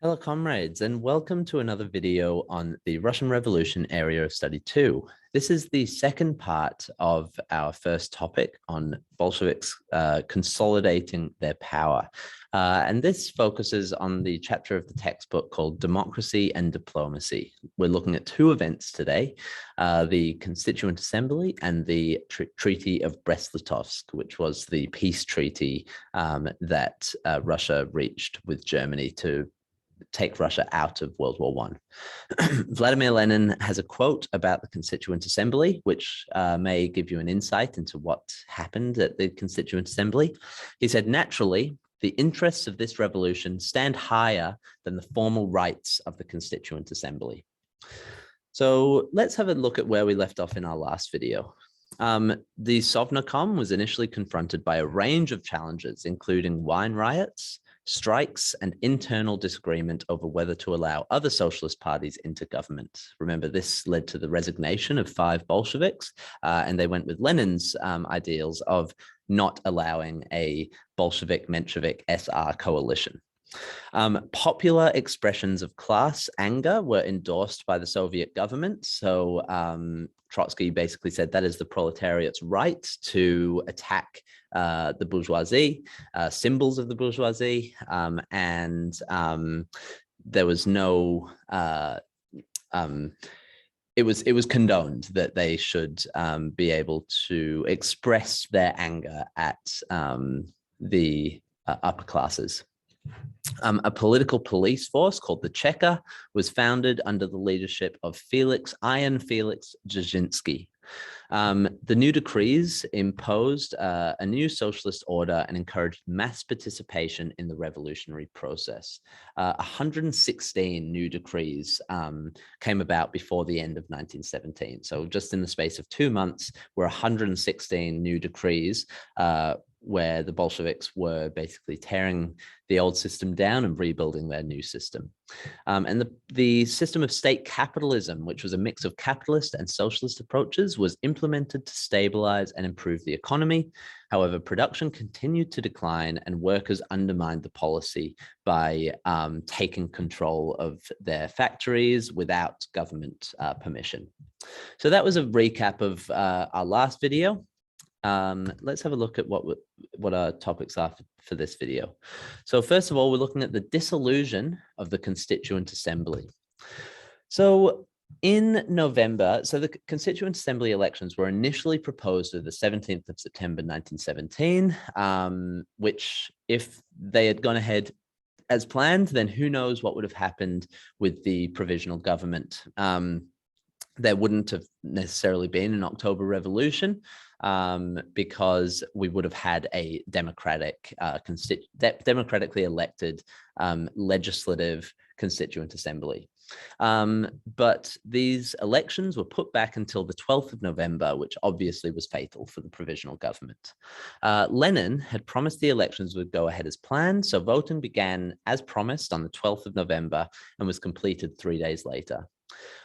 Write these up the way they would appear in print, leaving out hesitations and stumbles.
Hello, comrades, and welcome to another video on the Russian Revolution Area of Study 2. This is the second part of our first topic on Bolsheviks consolidating their power. And this focuses on the chapter of the textbook called Democracy and Diplomacy. We're looking at two events today, the Constituent Assembly and the Treaty of Brest-Litovsk, which was the peace treaty that Russia reached with Germany to take Russia out of World War I. Vladimir Lenin has a quote about the Constituent Assembly, which may give you an insight into what happened at the Constituent Assembly. He said, "Naturally, the interests of this revolution stand higher than the formal rights of the Constituent Assembly." So let's have a look at where we left off in our last video. The Sovnarkom was initially confronted by a range of challenges, including wine riots, strikes, and internal disagreement over whether to allow other socialist parties into government. Remember, this led to the resignation of 5 Bolsheviks, and they went with Lenin's ideals of not allowing a Bolshevik-Menshevik SR coalition. Popular expressions of class anger were endorsed by the Soviet government. So Trotsky basically said that is the proletariat's right to attack the bourgeoisie, symbols of the bourgeoisie, and there was no, it was condoned that they should be able to express their anger at the upper classes. A political police force called the Cheka was founded under the leadership of Iron Felix Dzerzhinsky. The new decrees imposed a new socialist order and encouraged mass participation in the revolutionary process. 116 new decrees came about before the end of 1917. So just in the space of 2 months, were 116 new decrees where the Bolsheviks were basically tearing the old system down and rebuilding their new system. And the system of state capitalism, which was a mix of capitalist and socialist approaches, was implemented to stabilize and improve the economy. However, production continued to decline and workers undermined the policy by taking control of their factories without government permission. So that was a recap of our last video. Let's have a look at what our topics are for this video. So first of all, we're looking at the dissolution of the Constituent Assembly. So in November, so the Constituent Assembly elections were initially proposed on the 17th of September 1917, which if they had gone ahead as planned, then who knows what would have happened with the provisional government. There wouldn't have necessarily been an October Revolution because we would have had a democratically elected legislative Constituent Assembly. But these elections were put back until the 12th of November, which obviously was fatal for the provisional government. Lenin had promised the elections would go ahead as planned, so voting began as promised on the 12th of November and was completed 3 days later.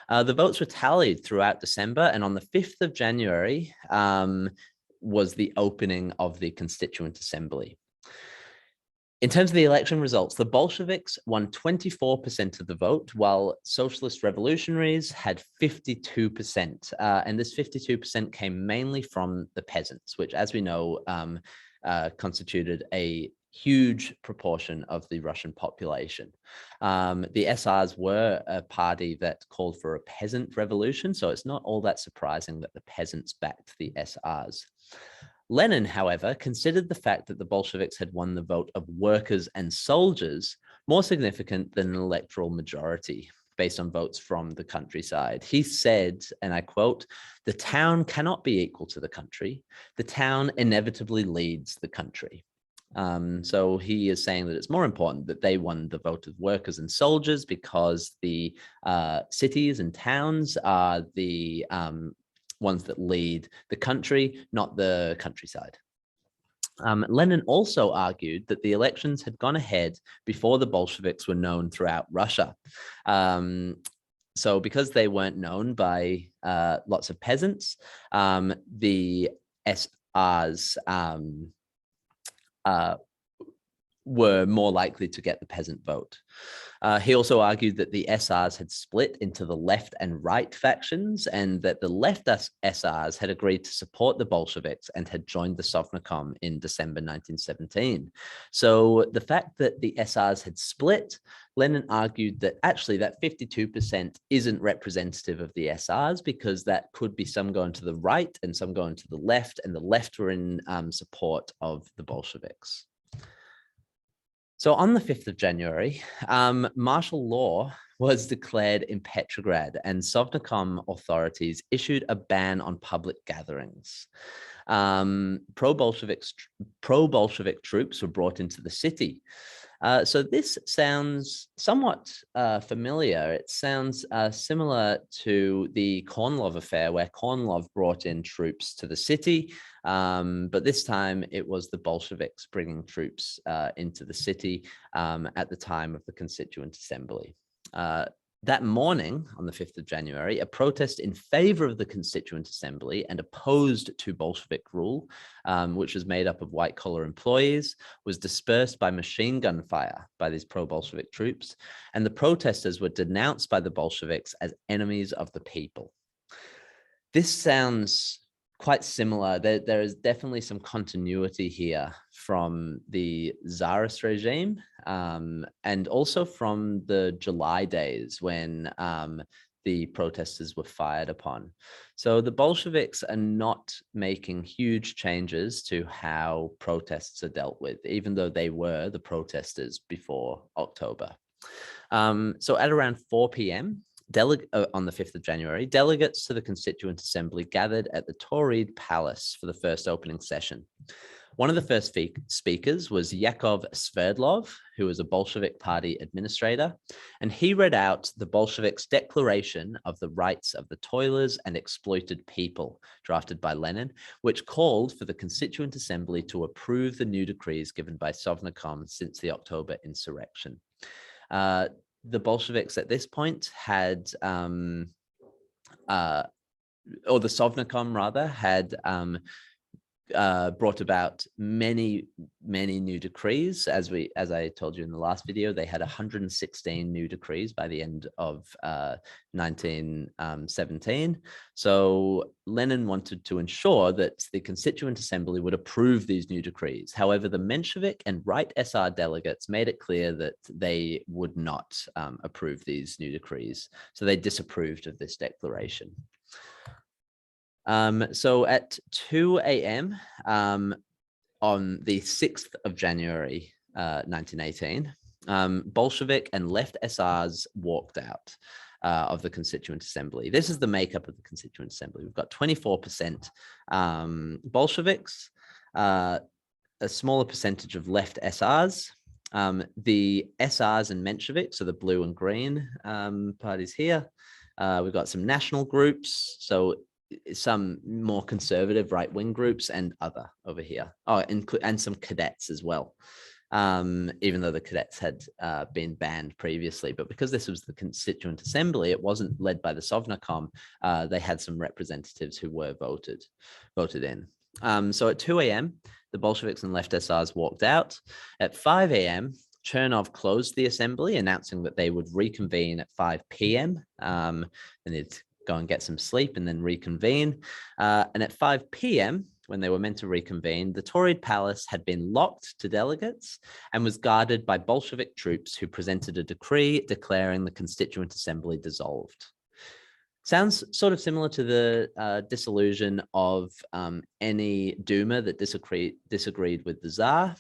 The votes were tallied throughout December, and on the 5th of January was the opening of the Constituent Assembly. In terms of the election results, the Bolsheviks won 24% of the vote, while socialist revolutionaries had 52%. And this 52% came mainly from the peasants, which, as we know, constituted a huge proportion of the Russian population. The SRs were a party that called for a peasant revolution, so it's not all that surprising that the peasants backed the SRs. Lenin, however, considered the fact that the Bolsheviks had won the vote of workers and soldiers more significant than an electoral majority based on votes from the countryside. He said, and I quote, "The town cannot be equal to the country. The town inevitably leads the country." So he is saying that it's more important that they won the vote of workers and soldiers because the cities and towns are the ones that lead the country, not the countryside. Lenin also argued that the elections had gone ahead before the Bolsheviks were known throughout Russia. So because they weren't known by lots of peasants, the SRs were more likely to get the peasant vote. He also argued that the SRs had split into the left and right factions, and that the left SRs had agreed to support the Bolsheviks and had joined the Sovnarkom in December 1917. So the fact that the SRs had split, Lenin argued that actually that 52% isn't representative of the SRs, because that could be some going to the right and some going to the left, and the left were in support of the Bolsheviks. So on the 5th of January, martial law was declared in Petrograd, and Sovnarkom authorities issued a ban on public gatherings. Pro-Bolshevik troops were brought into the city. So this sounds somewhat familiar. It sounds similar to the Kornilov affair, where Kornilov brought in troops to the city, but this time it was the Bolsheviks bringing troops into the city at the time of the Constituent Assembly. That morning, on the 5th of January, a protest in favor of the Constituent Assembly and opposed to Bolshevik rule, which was made up of white-collar employees, was dispersed by machine gun fire by these pro-Bolshevik troops, and the protesters were denounced by the Bolsheviks as enemies of the people. This sounds quite similar. There is definitely some continuity here from the Tsarist regime, and also from the July days when the protesters were fired upon. So the Bolsheviks are not making huge changes to how protests are dealt with, even though they were the protesters before October. So at around 4 p.m., on the 5th of January, delegates to the Constituent Assembly gathered at the Tauride Palace for the first opening session. One of the first speakers was Yakov Sverdlov, who was a Bolshevik party administrator, and he read out the Bolsheviks' Declaration of the Rights of the Toilers and Exploited People, drafted by Lenin, which called for the Constituent Assembly to approve the new decrees given by Sovnarkom since the October insurrection. The Bolsheviks at this point had, or the Sovnarkom rather, had brought about many new decrees. As I told you in the last video, they had 116 new decrees by the end of 1917. So Lenin wanted to ensure that the Constituent Assembly would approve these new decrees. However, the Menshevik and right SR delegates made it clear that they would not approve these new decrees. So they disapproved of this declaration. So at 2 a.m. On the 6th of January, 1918, Bolshevik and left SRs walked out of the Constituent Assembly. This is the makeup of the Constituent Assembly. We've got 24% Bolsheviks, a smaller percentage of left SRs. The SRs and Mensheviks, so the blue and green parties here. We've got some national groups, so some more conservative right-wing groups, and other over here. Oh, and some cadets as well, even though the cadets had been banned previously. But because this was the Constituent Assembly, it wasn't led by the Sovnarkom. They had some representatives who were voted in. So at 2 a.m., the Bolsheviks and left SRs walked out. At 5 a.m., Chernov closed the assembly, announcing that they would reconvene at 5 p.m. And they'd go and get some sleep and then reconvene. And at 5 p.m., when they were meant to reconvene, the Tauride Palace had been locked to delegates and was guarded by Bolshevik troops who presented a decree declaring the Constituent Assembly dissolved. Sounds sort of similar to the dissolution of any Duma that disagreed with the Tsar.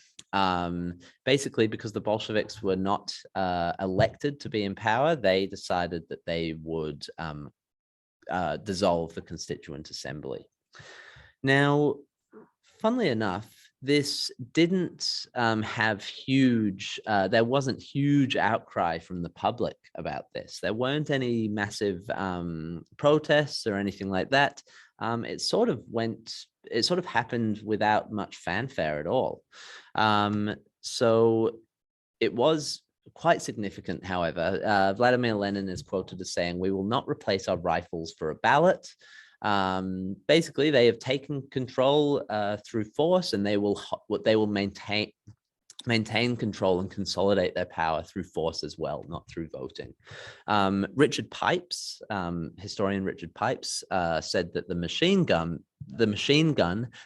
Basically, because the Bolsheviks were not elected to be in power, they decided that they would dissolve the Constituent Assembly. Now, funnily enough, this didn't have huge, there wasn't huge outcry from the public about this. There weren't any massive protests or anything like that. It sort of happened without much fanfare at all. So it was quite significant, however. Vladimir Lenin is quoted as saying, "We will not replace our rifles for a ballot." Basically, they have taken control through force, and they will maintain maintain control and consolidate their power through force as well, not through voting. Richard Pipes, historian Richard Pipes, said that the machine gun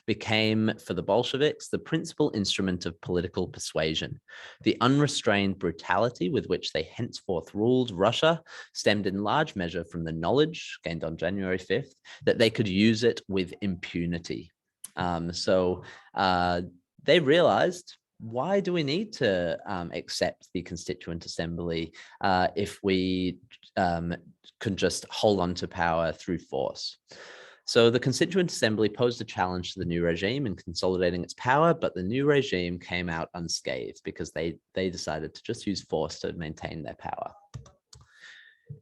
became, for the Bolsheviks, the principal instrument of political persuasion. The unrestrained brutality with which they henceforth ruled Russia stemmed in large measure from the knowledge gained on January 5th that they could use it with impunity. They realized, why do we need to accept the Constituent Assembly if we can just hold on to power through force? So the Constituent Assembly posed a challenge to the new regime in consolidating its power, but the new regime came out unscathed because they decided to just use force to maintain their power.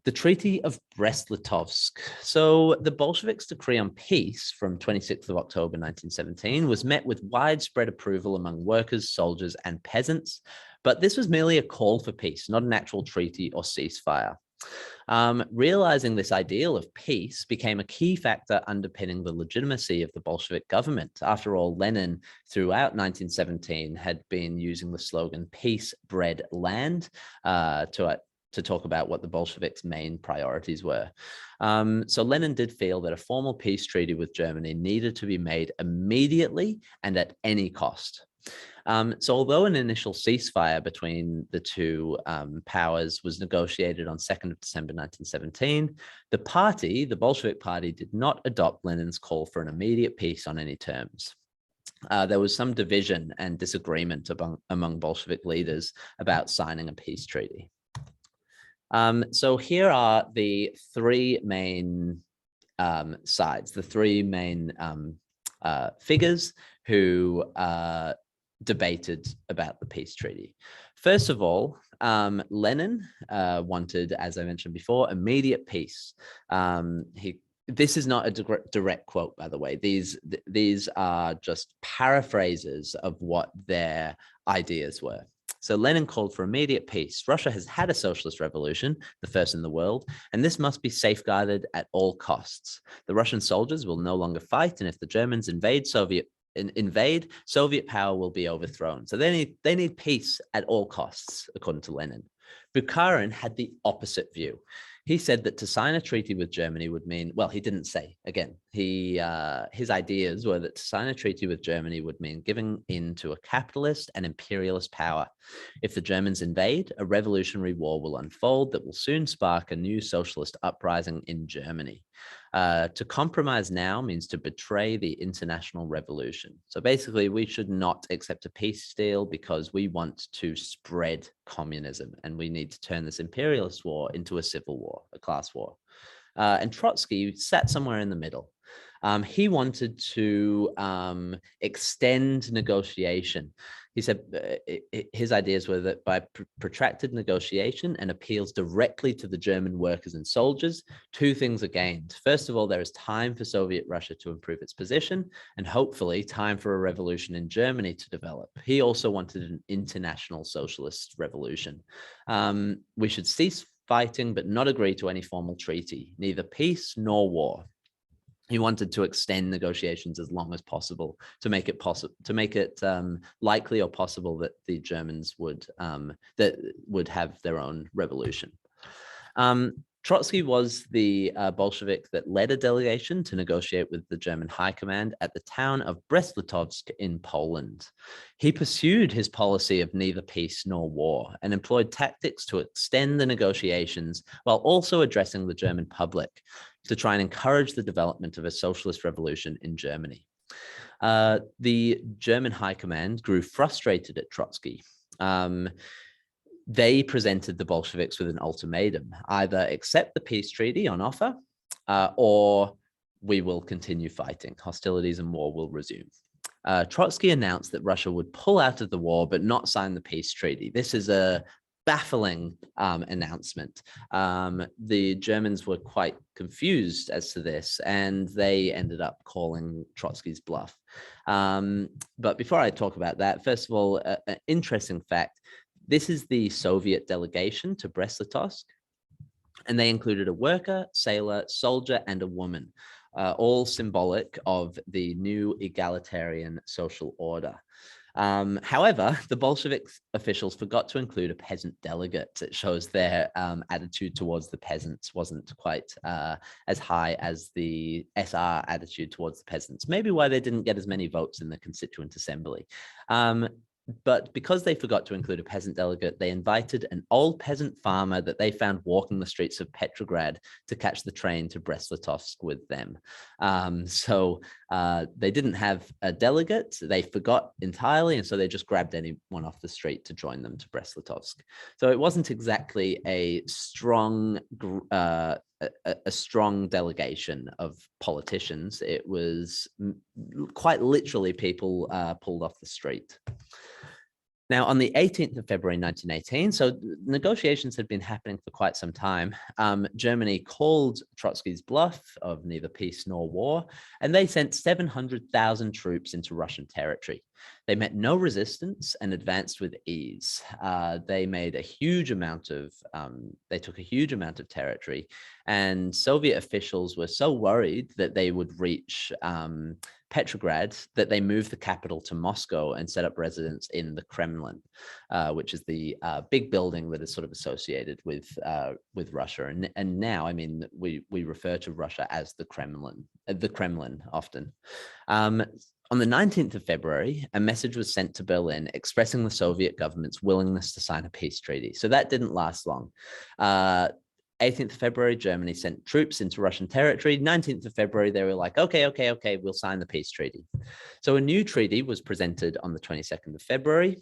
The Treaty of Brest-Litovsk. So the Bolsheviks' decree on peace from 26th of October 1917 was met with widespread approval among workers, soldiers, and peasants, but this was merely a call for peace, not an actual treaty or ceasefire. Realizing this ideal of peace became a key factor underpinning the legitimacy of the Bolshevik government. After all, Lenin, throughout 1917, had been using the slogan "Peace, Bread, Land" to talk about what the Bolsheviks' main priorities were. So Lenin did feel that a formal peace treaty with Germany needed to be made immediately and at any cost. So although an initial ceasefire between the two powers was negotiated on 2nd of December 1917, the Bolshevik Party, did not adopt Lenin's call for an immediate peace on any terms. There was some division and disagreement among Bolshevik leaders about signing a peace treaty. So here are the three main sides, the three main figures who debated about the peace treaty. First of all, Lenin wanted, as I mentioned before, immediate peace. This is not a direct quote, by the way. These are just paraphrases of what their ideas were. So Lenin called for immediate peace. Russia has had a socialist revolution, the first in the world, and this must be safeguarded at all costs. The Russian soldiers will no longer fight, and if the Germans invade, Soviet power will be overthrown. So they need peace at all costs, according to Lenin. Bukharin had the opposite view. He said that to sign a treaty with Germany would mean, well, he didn't say, again, his ideas were that to sign a treaty with Germany would mean giving in to a capitalist and imperialist power. If the Germans invade, a revolutionary war will unfold that will soon spark a new socialist uprising in Germany. To compromise now means to betray the international revolution. So basically, we should not accept a peace deal because we want to spread communism, and we need to turn this imperialist war into a civil war, a class war. And Trotsky sat somewhere in the middle. He wanted to extend negotiation. He said his ideas were that by protracted negotiation and appeals directly to the German workers and soldiers, two things are gained. First of all, there is time for Soviet Russia to improve its position, and hopefully time for a revolution in Germany to develop. He also wanted an international socialist revolution. We should cease fighting, but not agree to any formal treaty, neither peace nor war. He wanted to extend negotiations as long as possible to make it likely or possible that the Germans would have their own revolution. Trotsky was the Bolshevik that led a delegation to negotiate with the German high command at the town of Brest-Litovsk in Poland. He pursued his policy of neither peace nor war and employed tactics to extend the negotiations while also addressing the German public to try and encourage the development of a socialist revolution in Germany. The German high command grew frustrated at Trotsky. They presented the Bolsheviks with an ultimatum: either accept the peace treaty on offer, or we will continue fighting. Hostilities and war will resume. Trotsky announced that Russia would pull out of the war, but not sign the peace treaty. This is a baffling announcement. The Germans were quite confused as to this, and they ended up calling Trotsky's bluff. But before I talk about that, first of all, an interesting fact: this is the Soviet delegation to Brest-Litovsk, and they included a worker, sailor, soldier, and a woman, all symbolic of the new egalitarian social order. However, the Bolshevik officials forgot to include a peasant delegate. It shows their attitude towards the peasants wasn't quite as high as the SR attitude towards the peasants. Maybe why they didn't get as many votes in the Constituent Assembly. But because they forgot to include a peasant delegate, they invited an old peasant farmer that they found walking the streets of Petrograd to catch the train to Brest-Litovsk with them. So they didn't have a delegate. They forgot entirely, and so they just grabbed anyone off the street to join them to Brest-Litovsk. So it wasn't exactly a strong delegation of politicians. It was quite literally people pulled off the street. Now, on the 18th of February, 1918, so negotiations had been happening for quite some time, Germany called Trotsky's bluff of neither peace nor war, and they sent 700,000 troops into Russian territory. They met no resistance and advanced with ease. They made a huge amount of, they took a huge amount of territory, and Soviet officials were so worried that they would reach Petrograd that they moved the capital to Moscow and set up residence in the Kremlin, which is the big building that is sort of associated with Russia. And now, I mean, we refer to Russia as the Kremlin often. On the 19th of February, a message was sent to Berlin expressing the Soviet government's willingness to sign a peace treaty. So that didn't last long. 18th of February, Germany sent troops into Russian territory. 19th of February, they were like, okay, we'll sign the peace treaty. So a new treaty was presented on the 22nd of February.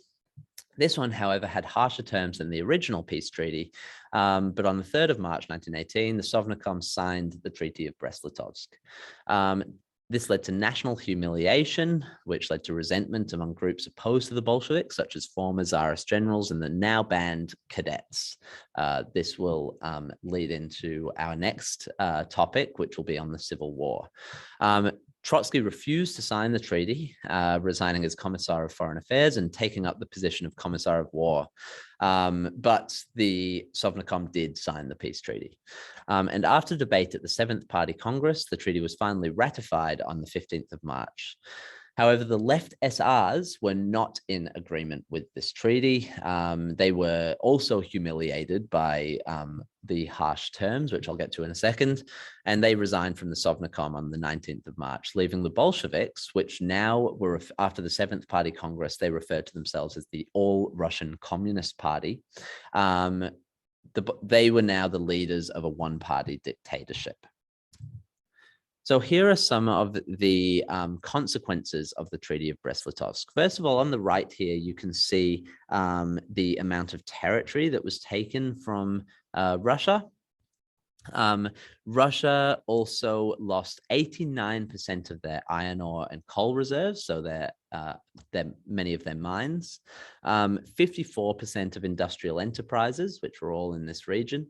This one, however, had harsher terms than the original peace treaty. But on the 3rd of March, 1918, the Sovnarkom signed the Treaty of Brest-Litovsk. This led to national humiliation, which led to resentment among groups opposed to the Bolsheviks, such as former Tsarist generals and the now banned cadets. This will lead into our next topic, which will be on the Civil War. Trotsky refused to sign the treaty, resigning as Commissar of Foreign Affairs and taking up the position of Commissar of War. But the Sovnarkom did sign the peace treaty. And after debate at the 7th Party Congress, the treaty was finally ratified on the 15th of March. However, the left SRs were not in agreement with this treaty. They were also humiliated by the harsh terms, which I'll get to in a second, and they resigned from the Sovnarkom on the 19th of March, leaving the Bolsheviks, which now were, after the 7th Party Congress, they referred to themselves as the All-Russian Communist Party. They were now the leaders of a one-party dictatorship. So here are some of the consequences of the Treaty of Brest-Litovsk. First of all, on the right here, you can see the amount of territory that was taken from Russia. Russia also lost 89% of their iron ore and coal reserves, so many of their mines, 54% of industrial enterprises, which were all in this region,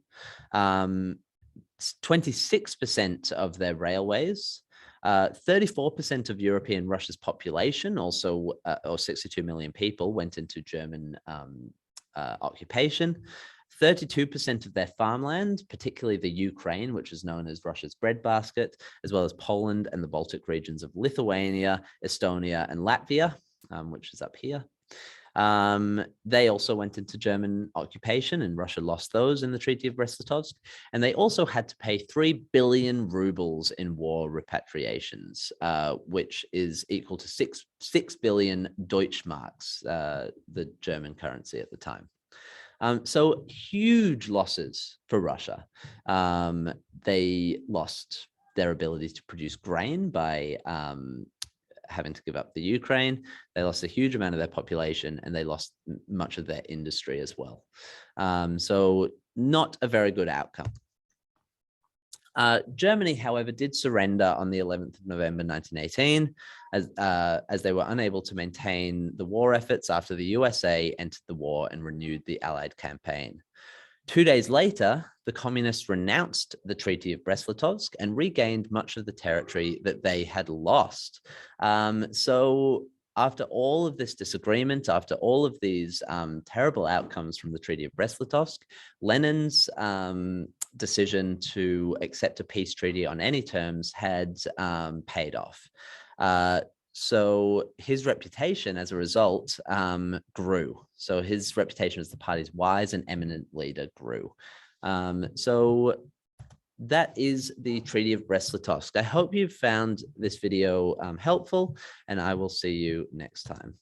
26% of their railways, 34% of European Russia's population, also or 62 million people, went into German occupation. 32% of their farmland, particularly the Ukraine, which is known as Russia's breadbasket, as well as Poland and the Baltic regions of Lithuania, Estonia, and Latvia, which is up here. They also went into German occupation, and Russia lost those in the Treaty of Brest-Litovsk. And they also had to pay 3 billion rubles in war repatriations, which is equal to 6 billion Deutschmarks, the German currency at the time. So huge losses for Russia. They lost their ability to produce grain by having to give up the Ukraine. They lost a huge amount of their population, and they lost much of their industry as well. So not a very good outcome. Germany, however, did surrender on the 11th of November, 1918, as they were unable to maintain the war efforts after the USA entered the war and renewed the Allied campaign. 2 days later, the communists renounced the Treaty of Brest-Litovsk and regained much of the territory that they had lost. So after all of this disagreement, after all of these terrible outcomes from the Treaty of Brest-Litovsk, Lenin's decision to accept a peace treaty on any terms had paid off. So his reputation as a result grew. So his reputation as the party's wise and eminent leader grew. So that is the Treaty of Brest-Litovsk. I hope you found this video helpful, and I will see you next time.